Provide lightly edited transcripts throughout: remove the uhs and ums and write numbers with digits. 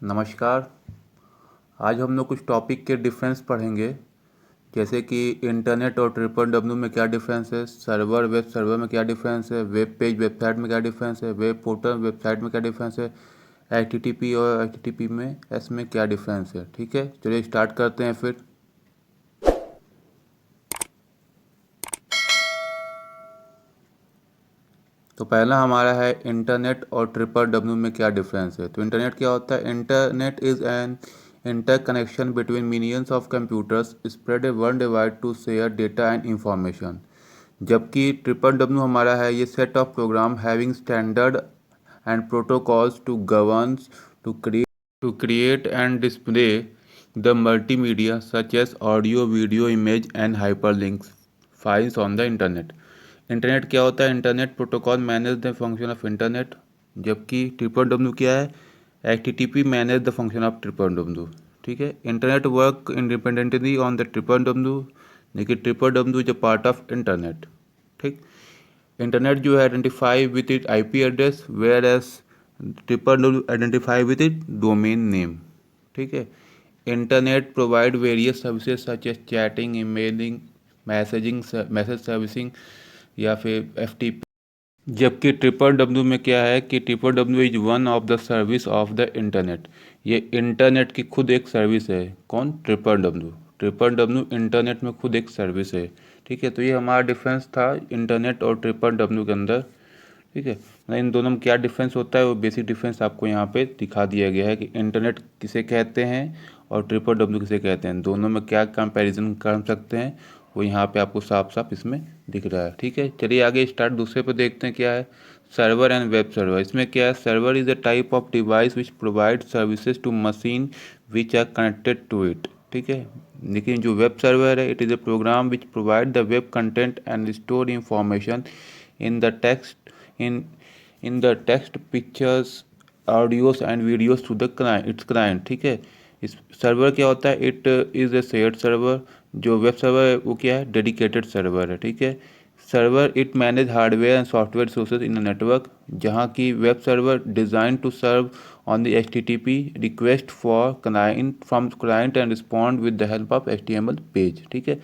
नमस्कार। आज हम लोग कुछ टॉपिक के डिफरेंस पढ़ेंगे, जैसे कि इंटरनेट और ट्रिपल डब्ल्यू में क्या डिफरेंस है, सर्वर वेब सर्वर में क्या डिफरेंस है, वेब पेज वेबसाइट में क्या डिफरेंस है, वेब पोर्टल वेबसाइट में क्या डिफरेंस है, एचटीटीपी और एचटीटीपी में एस में क्या डिफरेंस है। ठीक है, चलिए स्टार्ट करते हैं फिर। तो पहला हमारा है इंटरनेट और ट्रिपल डब्ल्यू में क्या डिफरेंस है। तो इंटरनेट क्या होता है? Internet is an interconnection between millions of computers spread world wide to share data and information. जबकि ट्रिपल डब्ल्यू हमारा है ये set of program having standard and protocols to governs to create and display the multimedia such as audio video image and hyperlinks files on the internet. Internet क्या होता है? Internet protocol manage the function of internet, जबकि triple W क्या है? H T T P manage the function of triple W. ठीक है, internet work independently on the triple W, लेकिन triple W is a part of internet. ठीक, internet जो है identify with it IP address, whereas triple W identify with it domain name. ठीक है, internet provide various services such as chatting, emailing, messaging, message servicing या फिर F T P. जबकि triple W में क्या है कि triple W is one of the service of the internet. ये इंटरनेट की खुद एक सर्विस है। कौन? Triple W. Triple W internet में खुद एक सर्विस है। ठीक है, तो ये हमारा डिफरेंस था इंटरनेट और ट्रिपल डब्ल्यू के अंदर। ठीक है, मतलब इन दोनों में क्या डिफरेंस होता है वो बेसिक डिफरेंस आपको यहाँ पे दिखा दिया गया है कि इंटरनेट किसे कहते हैं और ट्रिपल डब्ल्यू किसे कहते हैं, दोनों में क्या कंपैरिजन कर सकते हैं वो यहाँ पे आपको साफ साफ इसमें दिख रहा है। ठीक है, चलिए आगे स्टार्ट दूसरे पे देखते हैं क्या है। Server and web server. इसमें क्या है? Server is a type of device which provide services to machine which are connected to it. ठीक है, लेकिन जो वेब सर्वर है, it is a program which provide the web content and store information in the text in in the text pictures audios and videos to the client its client। ठीक है, इस server क्या होता है? It is a shared server. जो web server है वो क्या है? डेडिकेटेड सर्वर है। ठीक है, server it manage hardware and software resources in a network, जहाँ की web server design to serve on the H T T P request for client from client and respond with the help of H T M L page. ठीक है,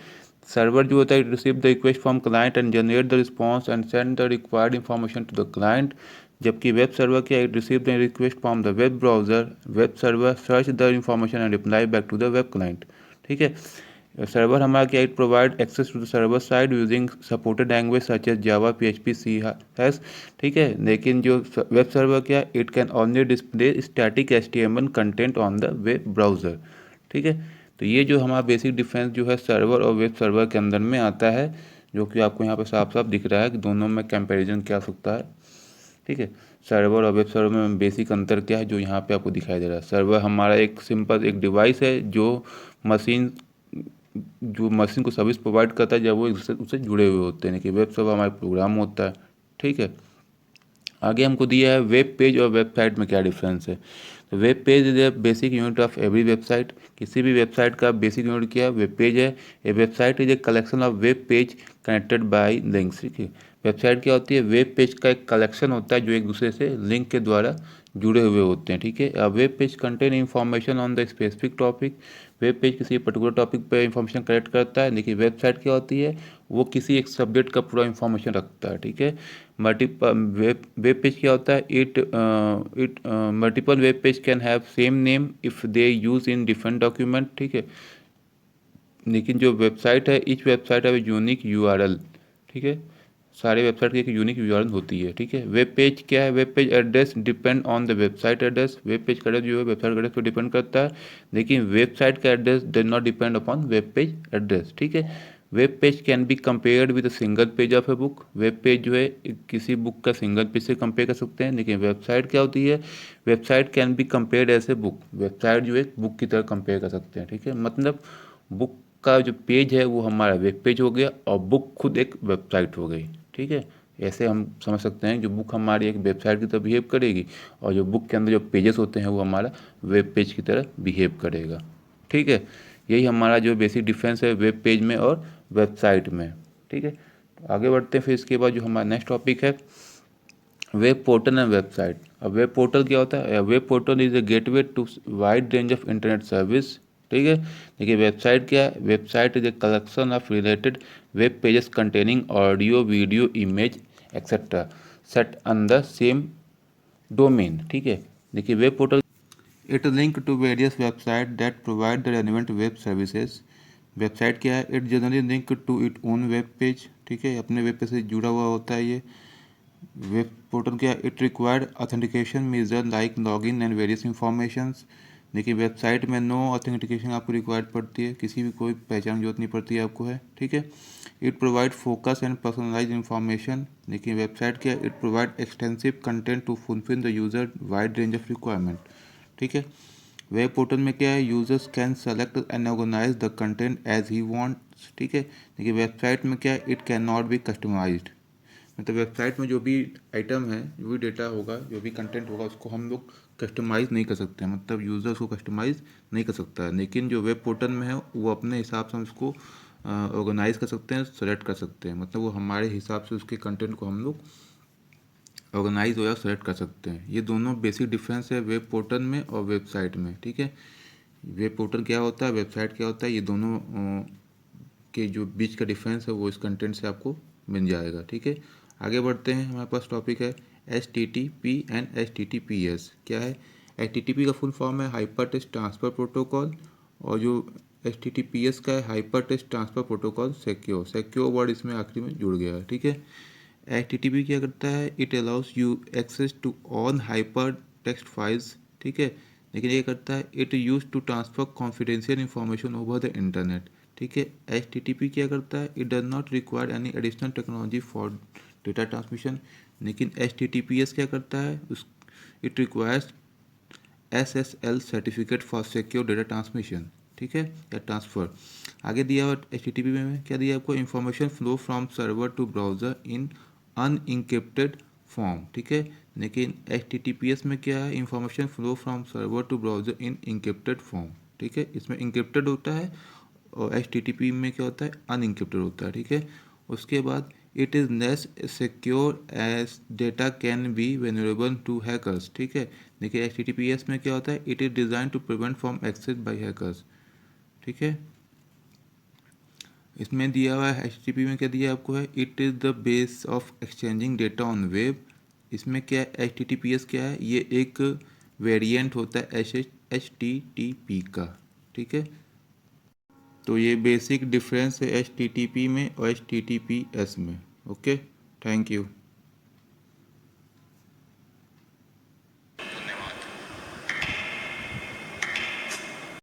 server जो होता है receive the request from client and generate the response and send the required information to the client. जबकि web server क्या है? Receive the request from the web browser, web server search the information and reply back to the web client. ठीक है, server हमारा क्या? It provide access to the server side using supported language such as Java P H P C S. ठीक है, लेकिन जो web server क्या? It can only display static H T M L content on the web browser. ठीक है, तो ये जो हमारा बेसिक डिफरेंस जो है सर्वर और वेब सर्वर के अंदर में आता है, जो कि आपको यहाँ पे साफ साफ दिख रहा है कि दोनों में कंपैरिजन क्या हो सकता है। ठीक है, सर्वर और वेब सर्वर में बेसिक अंतर क्या है जो यहाँ पे आपको दिखाई दे रहा है। सर्वर हमारा एक सिंपल एक डिवाइस है मशीन जो मशीन को सर्विस प्रोवाइड करता है जब वो उससे जुड़े हुए होते हैं, लेकिन वेब सर्वर हमारा प्रोग्राम होता है। ठीक है, आगे हमको दिया है वेब पेज और वेबसाइट में क्या डिफरेंस है। तो web page is a basic unit of every website. किसी भी वेबसाइट का बेसिक यूनिट क्या है? वेब पेज है। A website is a collection of web page connected by links. ठीक है, वेबसाइट क्या होती है? वेब पेज का एक कलेक्शन होता है जो एक दूसरे से लिंक के द्वारा जुड़े हुए होते हैं। ठीक है, web page contain information on the specific topic. Web page किसी पर्टिकुलर टॉपिक पे इंफॉर्मेशन कलेक्ट करता है, लेकिन वेबसाइट क्या होती है? वो किसी एक सब्जेक्ट का पूरा इंफॉर्मेशन रखता है। ठीक है, मल्टीपल वेब पेज क्या होता है? It multiple web page can have same name if they use in different document. ठीक है, लेकिन जो वेबसाइट है ईच वेबसाइट है यूनिक यूआरएल। ठीक है, सारे वेबसाइट की एक यूनिक यूआरएल होती है। ठीक है, वेब पेज क्या है? Web page address depend on the website address. Web page का एड्रेस जो है वेबसाइट एड्रेस पर डिपेंड करता है, लेकिन वेबसाइट का address does not depend upon web page address. ठीक है, web page can be compared with single page of a book. Web page जो है किसी बुक का सिंगल पेज से कंपेयर कर सकते हैं, लेकिन वेबसाइट क्या होती है? Website can be compared as a book. Website जो है बुक की तरह कंपेयर कर सकते हैं। ठीक है, मतलब बुक का जो पेज है वो हमारा वेब पेज हो गया और बुक खुद एक वेबसाइट हो गई। ठीक है, ऐसे हम समझ सकते हैं जो बुक हमारी एक वेबसाइट की तरह बिहेव करेगी और जो बुक के अंदर जो पेजेस होते हैं वो हमारा वेब पेज की तरह बिहेव करेगा। ठीक है, यही हमारा जो बेसिक डिफरेंस है वेब पेज में और वेबसाइट में। ठीक है, तो आगे बढ़ते हैं फिर इसके बाद जो हमारा नेक्स्ट टॉपिक है वेब पोर्टल एंड वेबसाइट। अब वेब पोर्टल क्या होता है? Web portal is a gateway to wide range of internet service. ठीक है। देखिए वेबसाइट क्या है? Website is a collection of related web pages containing audio, video, image etcetera set on the same domain. ठीक है। देखिए web portal it link to various website that provide the relevant web services. Website क्या है? It generally link to it own web page. ठीक है, अपने web page से जुड़ा हुआ होता है ये। वेब पोर्टल क्या? It required authentication measure like login and various informations. देखिए वेबसाइट में नो ऑथेंटिकेशन आपको रिक्वायर्ड पड़ती है, किसी भी कोई पहचान जरूरत नहीं पड़ती है आपको है। ठीक है। It provide focus and personalise information. देखिए वेबसाइट क्या? It provide extensive content to fulfil the user wide range of requirement. ठीक है। वेब पोर्टल में क्या है? Users can select and organise the content as he wants. ठीक है। देखिए वेबसाइट में क्या है? It can not be customised. मतलब वेबसाइट में जो भी आइटम है, जो भी डेटा होगा, जो भी कंटेंट होगा, उसको हम लोग कस्टमाइज़ नहीं कर सकते हैं, मतलब यूज़र उसको कस्टमाइज़ नहीं कर सकता है। लेकिन जो वेब पोर्टल में है वो अपने हिसाब से हम उसको ऑर्गेनाइज कर सकते हैं, सेलेक्ट कर सकते हैं, मतलब वो हमारे हिसाब से उसके कंटेंट को हम लोग ऑर्गेनाइज हो या सेलेक्ट कर सकते हैं। ये दोनों बेसिक डिफरेंस है वेब पोर्टल में और वेबसाइट में। ठीक है। वेब पोर्टल क्या होता है, वेबसाइट क्या होता है, ये दोनों के जो बीच का डिफरेंस है वो इस कंटेंट से आपको मिल जाएगा। ठीक है। आगे बढ़ते हैं, हमारे पास टॉपिक है HTTP एंड HTTPS। क्या है? HTTP का फुल फॉर्म है हाइपर टेक्स्ट ट्रांसफ़र प्रोटोकॉल, और जो HTTPS का है hyper text transfer protocol secure. Secure word इसमें आखिरी में जुड़ गया है। ठीक है। HTTP क्या करता है? It allows you access to all hyper text files. ठीक है। लेकिन ये करता है it use to transfer confidential information over the internet. ठीक है। HTTP क्या करता है? It does not require any additional technology for data transmission. लेकिन HTTPS क्या करता है? उस it requires SSL certificate for secure data transmission. ठीक है, या ट्रांसफ़र। आगे दिया हुआ HTTP में क्या दिया आपको? Information flow from server to browser in unencrypted form. ठीक है। लेकिन HTTPS में क्या है? Information flow from server to browser in encrypted form. ठीक है, इसमें इनक्रिप्टेड होता है और HTTP में क्या होता है? अनइनक्रिप्टेड होता है। ठीक है। उसके बाद it is less secure as data can be vulnerable to hackers. ठीक है। देखिए HTTPS में क्या होता है? It is design to prevent from access by hackers. ठीक है। इसमें दिया हुआ है HTTP में क्या दिया आपको है? It is the base of exchanging data on web. इसमें क्या है? HTTPS क्या है? ये एक वेरिएंट होता है HTTP का। ठीक है। तो ये बेसिक डिफरेंस है HTTP में और HTTPS में। Okay, thank you.